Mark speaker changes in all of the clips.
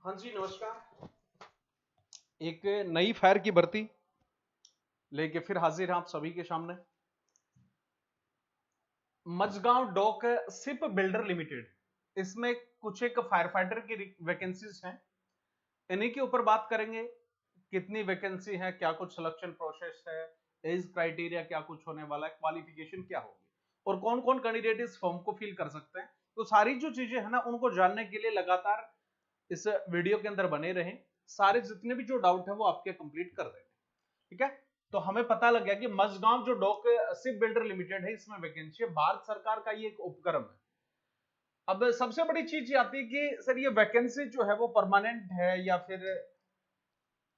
Speaker 1: हाँ जी, नमस्कार। एक नई फायर की भर्ती लेके फिर हाजिर हैं आप सभी के सामने। Mazagon dock ship builder limited, इसमें कुछ एक फायर फाइटर की वैकेंसीज हैं। इन्हीं के ऊपर बात करेंगे। कितनी वैकेंसी है, क्या कुछ सिलेक्शन प्रोसेस है, एज क्राइटेरिया क्या कुछ होने वाला है, क्वालिफिकेशन क्या होगी और कौन कौन कैंडिडेट इस फॉर्म को फिल कर सकते हैं। तो सारी जो चीजें है ना, उनको जानने के लिए लगातार इस वीडियो के अंदर बने रहें। सारे जितने भी जो डाउट है वो आपके कंप्लीट कर देंगे। ठीक है। तो हमें पता लग गया कि मझगांव जो डॉक शिप बिल्डर लिमिटेड है, इसमें वैकेंसी है। भारत सरकार का ये एक उपक्रम है। अब सबसे बड़ी चीज ये आती है कि सर ये वैकेंसी जो है वो परमानेंट है या फिर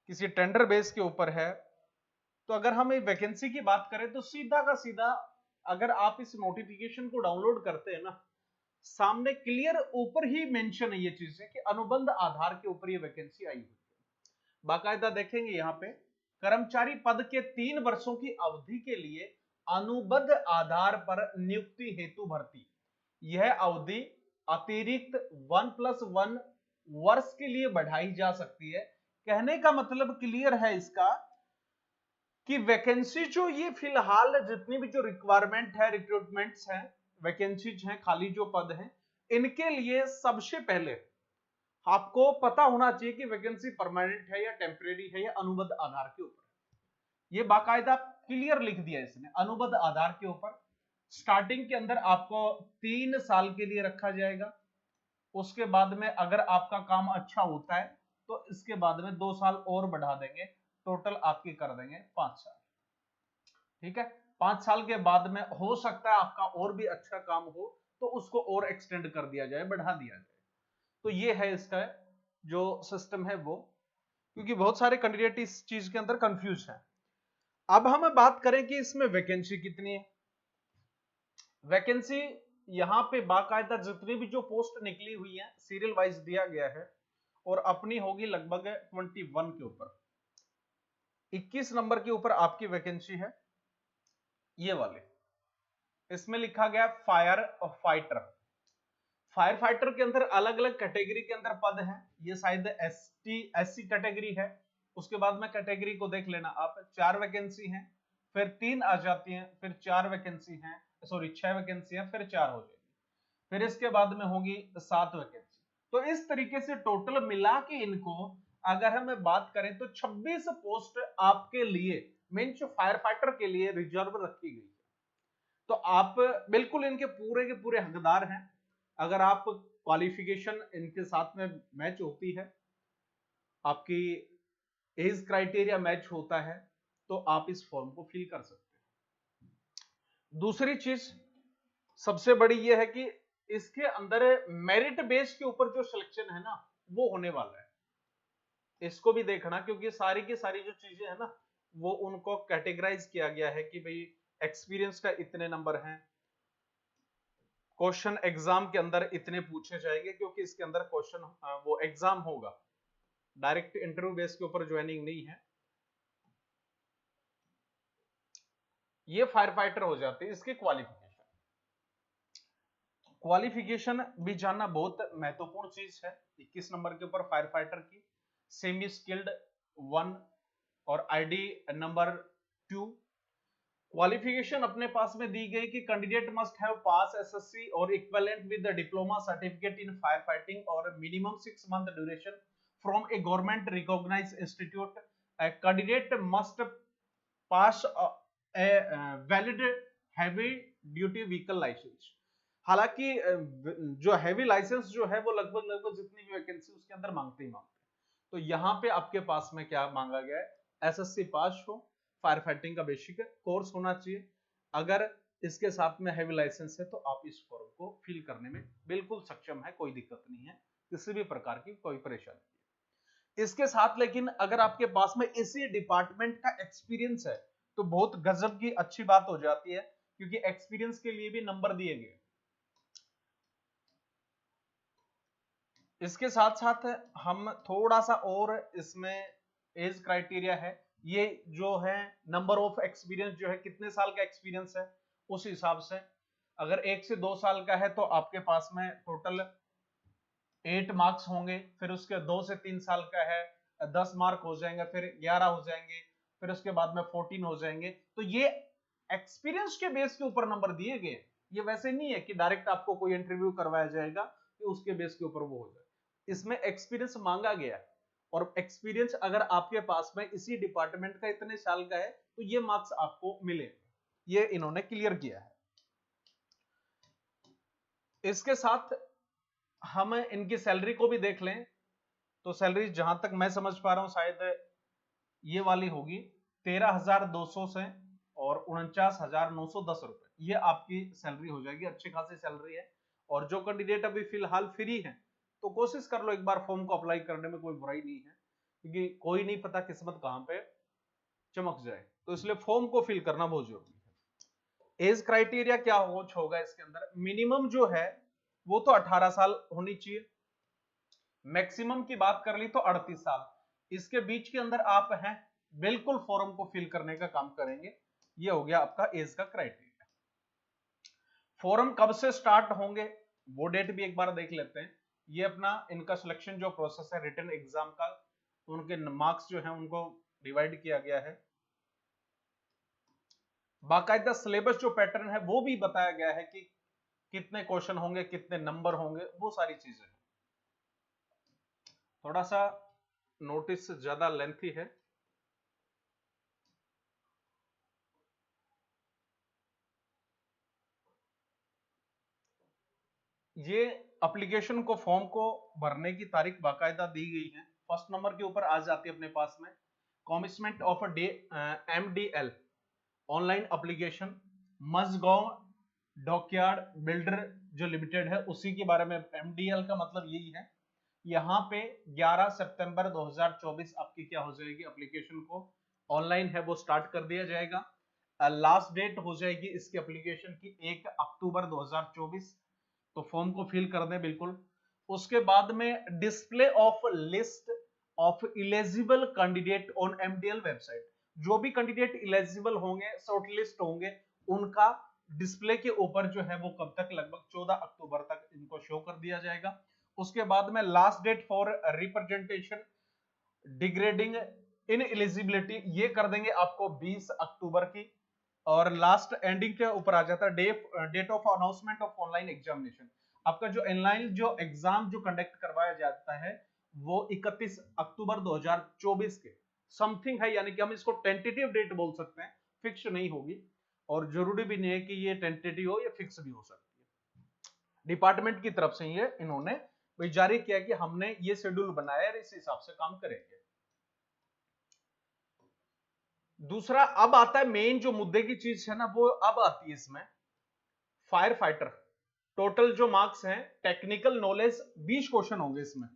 Speaker 1: किसी टेंडर बेस के ऊपर है। तो अगर हम वैकेंसी की बात करें तो सीधा का सीधा, अगर आप इस नोटिफिकेशन को डाउनलोड करते हैं ना, सामने क्लियर ऊपर ही मेंशन है ये चीजें कि अनुबंध आधार के ऊपर ये वैकेंसी आई हुई है। बाकायदा देखेंगे यहाँ पे, कर्मचारी पद के 3 वर्षों की अवधि के लिए अनुबंध आधार पर नियुक्ति हेतु भर्ती। यह अवधि अतिरिक्त 1+1 वर्ष के लिए बढ़ाई जा सकती है। कहने का मतलब क्लियर है इसका कि वैकेंसी जो ये फिलहाल जितनी भी जो रिक्वायरमेंट है, रिक्रूटमेंट्स हैं, वैकेंसीज हैं, खाली जो पद हैं, इनके लिए सबसे पहले आपको पता होना चाहिए कि वैकेंसी परमानेंट है या टेम्परेरी है या अनुबंध आधार के ऊपर है। ये बाकायदा क्लियर लिख दिया इसने, अनुबंध आधार के ऊपर। स्टार्टिंग के अंदर आपको 3 साल के लिए रखा जाएगा। उसके बाद में अगर आपका काम अच्छा होता है तो इसके बाद में 2 साल और बढ़ा देंगे, टोटल आपके कर देंगे 5 साल। ठीक है। 5 साल के बाद में हो सकता है आपका और भी अच्छा काम हो तो उसको और एक्सटेंड कर दिया जाए, बढ़ा दिया जाए। तो ये है इसका जो सिस्टम है वो, क्योंकि बहुत सारे कैंडिडेट इस चीज के अंदर कंफ्यूज हैं। अब हम बात करें कि इसमें वैकेंसी कितनी है। वैकेंसी यहां पे बाकायदा जितनी भी जो पोस्ट निकली हुई है सीरियल वाइज दिया गया है और अपनी होगी लगभग 21 के ऊपर। 21 नंबर के ऊपर आपकी वैकेंसी है ये वाले। इसमें लिखा गया फायर फाइटर। फायर फाइटर के अंदर अलग अलग कैटेगरी के अंदर पद हैं। ये शायद SC कैटेगरी है। उसके बाद में कैटेगरी को देख लेना आप, 4 वैकेंसी हैं, फिर 3 आ जाती हैं, फिर 4 वैकेंसी हैं, सॉरी 6 वैकेंसी हैं, फिर 4 हो जाएगी, फिर इसके बाद में होगी 7 वैकेंसी। तो इस तरीके से टोटल मिला के इनको अगर हम बात करें तो 26 पोस्ट आपके लिए, मीन्स फायर फाइटर के लिए रिजर्व रखी गई है। तो आप बिल्कुल इनके के पूरे हकदार हैं। अगर आप क्वालिफिकेशन इनके साथ में मैच होती है, आपकी एज क्राइटेरिया मैच होता है, तो आप इस फॉर्म को फिल कर सकते हैं। दूसरी चीज सबसे बड़ी यह है कि इसके अंदर मेरिट बेस के ऊपर जो सिलेक्शन है ना, वो होने वाला है। इसको भी देखना, क्योंकि सारी की सारी जो चीजें है ना, वो उनको कैटेगराइज किया गया है कि भाई एक्सपीरियंस का इतने नंबर हैं, क्वेश्चन एग्जाम के अंदर इतने पूछे जाएंगे, क्योंकि इसके अंदर क्वेश्चन वो एग्जाम होगा, डायरेक्ट इंटरव्यू बेस के ऊपर ज्वाइनिंग नहीं है। ये फायर फाइटर हो जाती है। इसकी क्वालिफिकेशन भी जानना बहुत महत्वपूर्ण चीज है। 21 नंबर के ऊपर फायर फाइटर की सेमी स्किल्ड 1 और ID नंबर 2। क्वालिफिकेशन अपने पास में दी गई कि candidate must have pass SSC और equivalent with the diploma certificate in fire fighting और minimum 6 month duration from a government recognised institute. Candidate must pass a valid heavy duty vehicle licence. हालांकि जो हैवी लाइसेंस जो है वो लगभग लगभग जितनी भी वैकेंसी उसके अंदर मांगते ही मांगते हैं। तो यहाँ पे आपके पास में क्या मांगा गया है, SSC पास हो, फायर फाइटिंग का बेसिक कोर्स होना चाहिए। अगर इसके साथ में हैवी लाइसेंस है तो आप इस फॉर्म को फिल करने में बिल्कुल सक्षम है, कोई दिक्कत नहीं है, किसी भी प्रकार की कोई परेशानी नहीं। इसके साथ लेकिन अगर आपके पास में इसी डिपार्टमेंट का एक्सपीरियंस है तो बहुत गजब की अच्छी बात हो जाती है, क्योंकि एक्सपीरियंस के लिए भी नंबर दिए गए। इसके साथ साथ हम थोड़ा सा और इसमें एज क्राइटेरिया है, ये जो है नंबर ऑफ एक्सपीरियंस जो है, कितने साल का एक्सपीरियंस है उस हिसाब से। अगर 1 से 2 साल का है तो आपके पास में टोटल 8 मार्क्स होंगे, फिर उसके 2 से 3 साल का है 10 मार्क हो जाएंगे, फिर 11 हो जाएंगे, फिर उसके बाद में 14 हो जाएंगे। तो ये एक्सपीरियंस के बेस के ऊपर नंबर दिए गए। ये वैसे नहीं है कि डायरेक्ट आपको कोई इंटरव्यू करवाया जाएगा कि उसके बेस के ऊपर वो हो जाए। इसमें एक्सपीरियंस मांगा गया है, और एक्सपीरियंस अगर आपके पास में इसी डिपार्टमेंट का इतने साल का है तो ये मार्क्स आपको मिले। ये इन्होंने क्लियर किया है। इसके साथ हम इनकी सैलरी को भी देख लें, तो सैलरी जहां तक मैं समझ पा रहा हूं शायद ये वाली होगी 13,200 से और 49,910 रुपए, ये आपकी सैलरी हो जाएगी। अच्छी खासी सैलरी है। और जो कैंडिडेट अभी फिलहाल फ्री है तो कोशिश कर लो एक बार फॉर्म को अप्लाई करने में, कोई बुराई नहीं है, क्योंकि कोई नहीं पता किस्मत कहां पे चमक जाए। तो इसलिए फॉर्म को फिल करना बहुत जरूरी है। एज क्राइटेरिया क्या होगा इसके अंदर, मिनिमम जो है वो तो 18 साल होनी चाहिए, मैक्सिमम की बात कर ली तो 38 साल। इसके बीच के अंदर आप हैं, बिल्कुल फॉर्म को फिल करने का काम करेंगे। ये हो गया आपका एज का क्राइटेरिया। फॉर्म कब से स्टार्ट होंगे वो डेट भी एक बार देख लेते हैं। ये अपना इनका सिलेक्शन जो प्रोसेस है रिटन एग्जाम का, उनके मार्क्स जो है उनको डिवाइड किया गया है। बाकायदा सिलेबस जो पैटर्न है वो भी बताया गया है कि कितने क्वेश्चन होंगे, कितने नंबर होंगे, वो सारी चीजें। थोड़ा सा नोटिस ज्यादा लेंथी है। ये एप्लीकेशन को फॉर्म को भरने की तारीख बाकायदा दी गई है। फर्स्ट नंबर के ऊपर आ जाती है अपने पास में commitment of MDL online application, Mazagon dockyard builder जो लिमिटेड है उसी के बारे में। MDL का मतलब यही है। यहाँ पे 11 सितंबर 2024 आपकी क्या हो जाएगी, एप्लीकेशन को ऑनलाइन है वो स्टार्ट कर दिया जाएगा। लास्ट डेट हो जाएगी इसकी एप्लीकेशन की 1 अक्टूबर 2024। तो फॉर्म को फिल कर दें बिल्कुल। उसके बाद में display of list of eligible candidate on MDL website, जो भी कैंडिडेट इलिजिबल होंगे, शॉर्टलिस्ट होंगे, उनका डिस्प्ले के ऊपर जो है वो कब तक, लगभग 14 अक्टूबर तक इनको शो कर दिया जाएगा। उसके बाद में last date for representation regarding in eligibility ये कर देंगे आपको 20 अक्टूबर की। और लास्ट एंडिंग के ऊपर आ जाता है date of announcement of online examination. आपका जो ऑनलाइन जो एग्जाम जो कंडक्ट करवाया जाता है वो 31 अक्टूबर 2024 के समथिंग है, यानी कि हम इसको टेंटेटिव डेट बोल सकते हैं, फिक्स नहीं होगी। और जरूरी भी नहीं है कि ये टेंटेटिव हो या फिक्स भी हो सकती है। डिपार्टमेंट की तरफ से ये इन्होंने जारी किया कि हमने ये शेड्यूल बनाया है, इस हिसाब से काम करेंगे। दूसरा अब आता है मेन जो मुद्दे की चीज है ना, वो अब आती है इसमें फायर फाइटर। टोटल जो मार्क्स हैं, टेक्निकल नॉलेज 20 क्वेश्चन होंगे इसमें।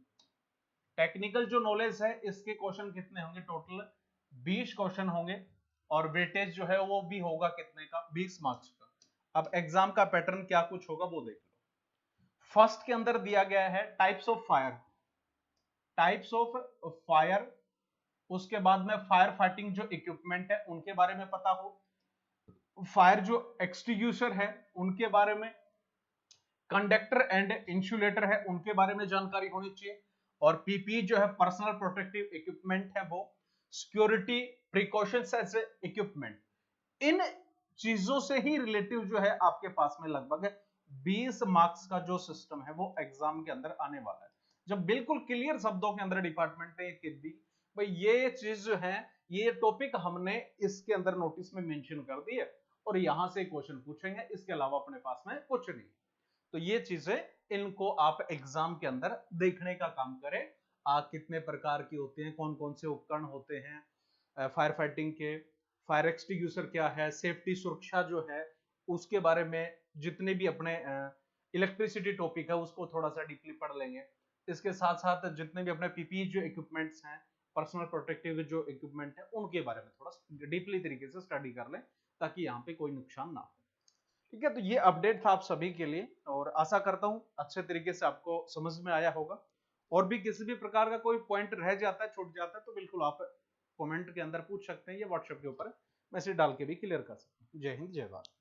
Speaker 1: टेक्निकल जो नॉलेज है इसके क्वेश्चन कितने होंगे, टोटल 20 क्वेश्चन होंगे। और वेटेज जो है वो भी होगा कितने का, 20 मार्क्स का। अब एग्जाम का पैटर्न क्या कुछ होगा वो देख लो। फर्स्ट के अंदर दिया गया है types of fire, types of fire. उसके बाद में फायर फाइटिंग जो इक्विपमेंट है उनके बारे में पता हो, फायर जो एक्सटिंग्विशर है उनके बारे में, कंडक्टर एंड इंसुलेटर है उनके बारे में जानकारी होनी चाहिए। और पीपी जो है पर्सनल प्रोटेक्टिव इक्विपमेंट है वो, सिक्योरिटी प्रिकॉशंस एज इक्विपमेंट। इन चीजों से ही रिलेटिव जो है आपके पास में लगभग 20 मार्क्स का जो सिस्टम है वो एग्जाम के अंदर आने वाला है। जब बिल्कुल क्लियर शब्दों के अंदर डिपार्टमेंट ने कह दी भाई ये चीज जो है, ये टॉपिक हमने इसके अंदर नोटिस में मेंशन कर दी है और यहां से क्वेश्चन पूछेंगे, इसके अलावा अपने पास में कुछ नहीं। तो ये चीजें इनको आप एग्जाम के अंदर देखने का काम करें। कितने प्रकार की होती हैं, कौन कौन से उपकरण होते हैं फायर फाइटिंग के, फायर एक्सटिंग्विशर क्या है, सेफ्टी सुरक्षा जो है उसके बारे में जितने भी अपने इलेक्ट्रिसिटी टॉपिक है उसको थोड़ा सा डीपली पढ़ लेंगे। इसके साथ साथ जितने भी अपने पीपी जो इक्विपमेंट्स हैं, पर्सनल प्रोटेक्टिव जो इक्विपमेंट है उनके बारे में थोड़ा डीपली तरीके से स्टडी कर लें ताकि यहाँ पे कोई नुकसान ना हो। ठीक है, तो ये अपडेट था आप सभी के लिए और आशा करता हूं अच्छे तरीके से आपको समझ में आया होगा। और भी किसी भी प्रकार का कोई पॉइंट रह जाता है, छूट जाता है, तो बिल्कुल आप कमेंट के अंदर पूछ सकते हैं या व्हाट्सएप के ऊपर मैसेज डाल के भी क्लियर कर सकते हैं। जय हिंद, जय भारत।